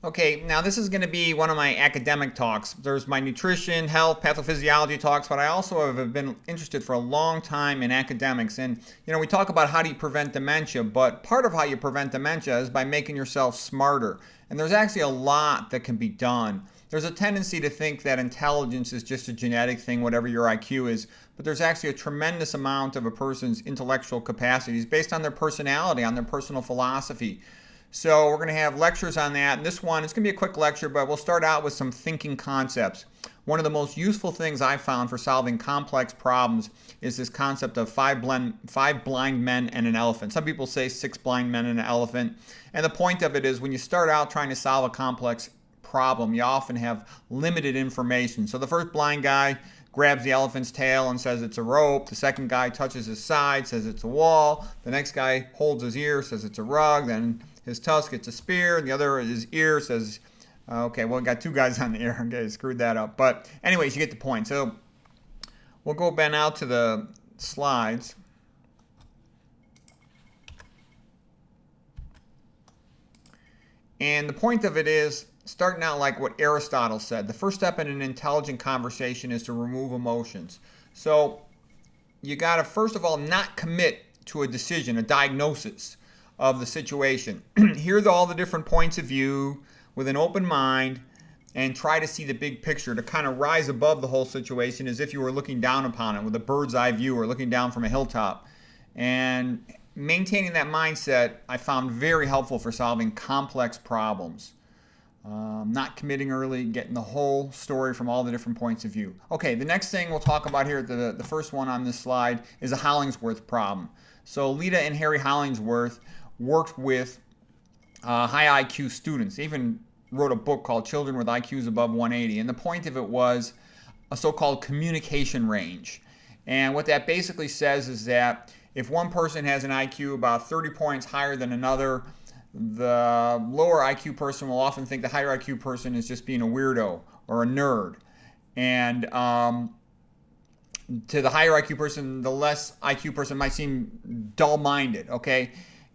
Okay, now this is going to be one of my academic talks. There's my nutrition, health, pathophysiology talks, but I also have been interested for a long time in academics. And, we talk about how do you prevent dementia, but part of how you prevent dementia is by making yourself smarter. And there's actually a lot that can be done. There's a tendency to think that intelligence is just a genetic thing, whatever your IQ is, but there's actually a tremendous amount of a person's intellectual capacities based on their personality, on their personal philosophy. So we're going to have lectures on that. And this one, it's going to be a quick lecture, but we'll start out with some thinking concepts. One of the most useful things I've found for solving complex problems is this concept of five blind men and an elephant. Some people say six blind men and an elephant. And the point of it is when you start out trying to solve a complex problem, you often have limited information. So the first blind guy grabs the elephant's tail and says it's a rope. The second guy touches his side, says it's a wall. The next guy holds his ear, says it's a rug. Then his tusk, it's a spear. The other, his ear, says, okay, well, we got two guys on the ear. Okay, screwed that up. But anyways, you get the point. So we'll go back out to the slides. And the point of it is, starting out like what Aristotle said, the first step in an intelligent conversation is to remove emotions. So you got to, first of all, not commit to a decision, a diagnosis of the situation. Hear all the different points of view with an open mind and try to see the big picture, to kind of rise above the whole situation as if you were looking down upon it with a bird's eye view or looking down from a hilltop. And maintaining that mindset I found very helpful for solving complex problems. Not committing early, getting the whole story from all the different points of view. Okay, the next thing we'll talk about here, the first one on this slide, is a Hollingsworth problem. So Lita and Harry Hollingsworth worked with high IQ students. They even wrote a book called Children with IQs Above 180. And the point of it was a so-called communication range. And what that basically says is that if one person has an IQ about 30 points higher than another, the lower IQ person will often think the higher IQ person is just being a weirdo or a nerd. And to the higher IQ person, the less IQ person might seem dull-minded, okay?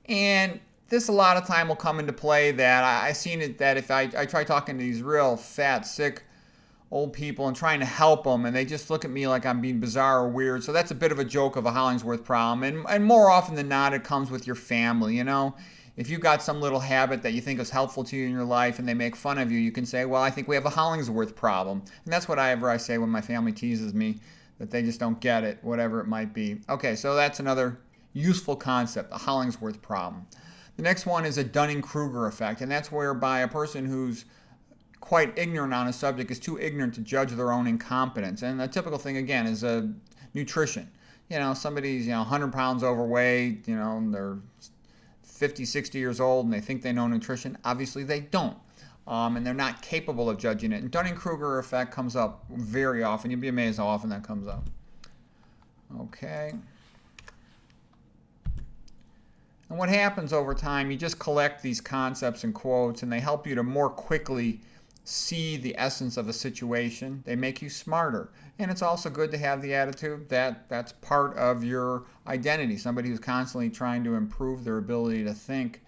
And this a lot of time will come into play that I've seen it that if I try talking to these real fat, sick old people and trying to help them, and they just look at me like I'm being bizarre or weird. So that's a bit of a joke of a Hollingsworth problem. And more often than not, it comes with your family, If you've got some little habit that you think is helpful to you in your life and they make fun of you, you can say, well, I think we have a Hollingsworth problem. And that's what I say when my family teases me, that they just don't get it, whatever it might be. Okay, so that's another useful concept, a Hollingsworth problem. The next one is a Dunning-Kruger effect, and that's whereby a person who's quite ignorant on a subject is too ignorant to judge their own incompetence. And a typical thing, again, is nutrition. Somebody's 100 pounds overweight, they're 50, 60 years old, and they think they know nutrition. Obviously, they don't. And they're not capable of judging it. And Dunning-Kruger effect comes up very often. You'd be amazed how often that comes up. Okay. And what happens over time, you just collect these concepts and quotes, and they help you to more quickly see the essence of a situation. They make you smarter. And it's also good to have the attitude that that's part of your identity, somebody who's constantly trying to improve their ability to think.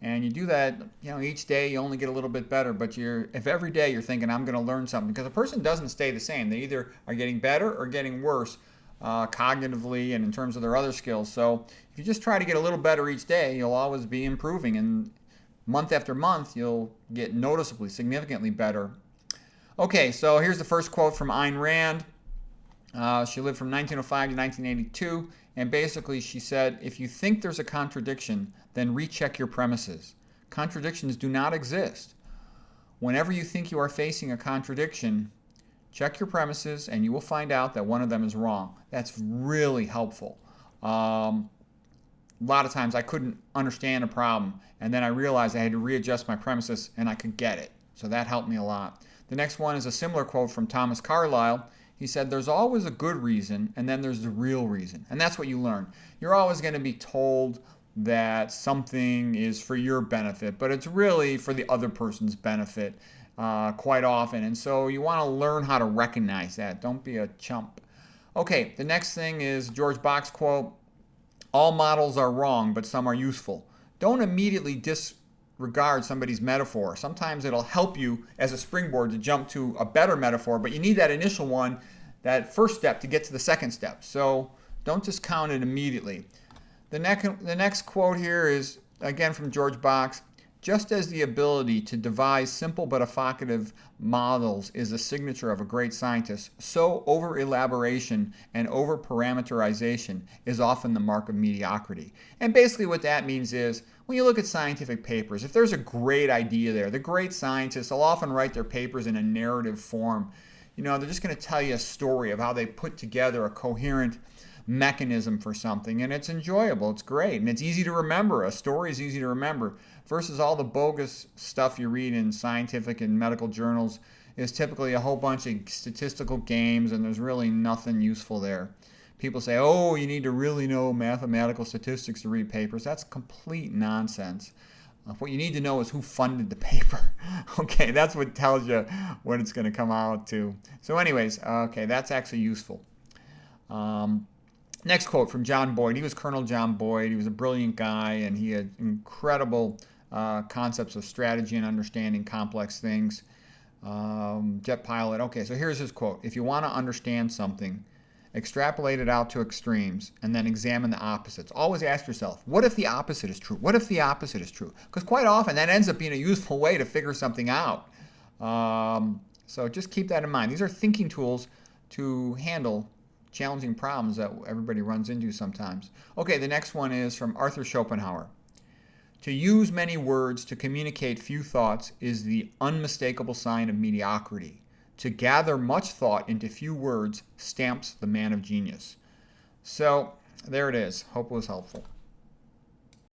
And you do that, each day you only get a little bit better, but if every day you're thinking, I'm going to learn something, because a person doesn't stay the same. They either are getting better or getting worse cognitively and in terms of their other skills. So if you just try to get a little better each day, you'll always be improving. And month after month, you'll get noticeably, significantly better. Okay, so here's the first quote from Ayn Rand. She lived from 1905 to 1982, and basically she said, if you think there's a contradiction, then recheck your premises. Contradictions do not exist. Whenever you think you are facing a contradiction, check your premises, and you will find out that one of them is wrong. That's really helpful. A lot of times I couldn't understand a problem, and then I realized I had to readjust my premises and I could get it. So that helped me a lot. The next one is a similar quote from Thomas Carlyle. He said, there's always a good reason, and then there's the real reason. And that's what you learn. You're always going to be told that something is for your benefit, but it's really for the other person's benefit quite often. And so you want to learn how to recognize that. Don't be a chump. Okay, the next thing is George Box quote, all models are wrong, but some are useful. Don't immediately disregard somebody's metaphor. Sometimes it'll help you as a springboard to jump to a better metaphor, but you need that initial one, that first step, to get to the second step. So don't discount it immediately. The next quote here is, again, from George Box. Just as the ability to devise simple but evocative models is a signature of a great scientist, so over-elaboration and over-parameterization is often the mark of mediocrity. And basically what that means is, when you look at scientific papers, if there's a great idea there, the great scientists will often write their papers in a narrative form. They're just going to tell you a story of how they put together a coherent mechanism for something, and it's enjoyable, it's great, and it's easy to remember. A story is easy to remember, versus all the bogus stuff you read in scientific and medical journals is typically a whole bunch of statistical games, and there's really nothing useful there. People say, oh, you need to really know mathematical statistics to read papers. That's complete nonsense. What you need to know is who funded the paper. Okay, that's what tells you what it's going to come out to. So anyways, okay, that's actually useful. Next quote from John Boyd. He was Colonel John Boyd. He was a brilliant guy, and he had incredible concepts of strategy and understanding complex things. Jet pilot. Okay, so here's his quote. If you want to understand something, extrapolate it out to extremes, and then examine the opposites. Always ask yourself, what if the opposite is true? What if the opposite is true? Because quite often that ends up being a useful way to figure something out. So just keep that in mind. These are thinking tools to handle challenging problems that everybody runs into sometimes. Okay, the next one is from Arthur Schopenhauer. To use many words to communicate few thoughts is the unmistakable sign of mediocrity. To gather much thought into few words stamps the man of genius. So there it is. Hope it was helpful.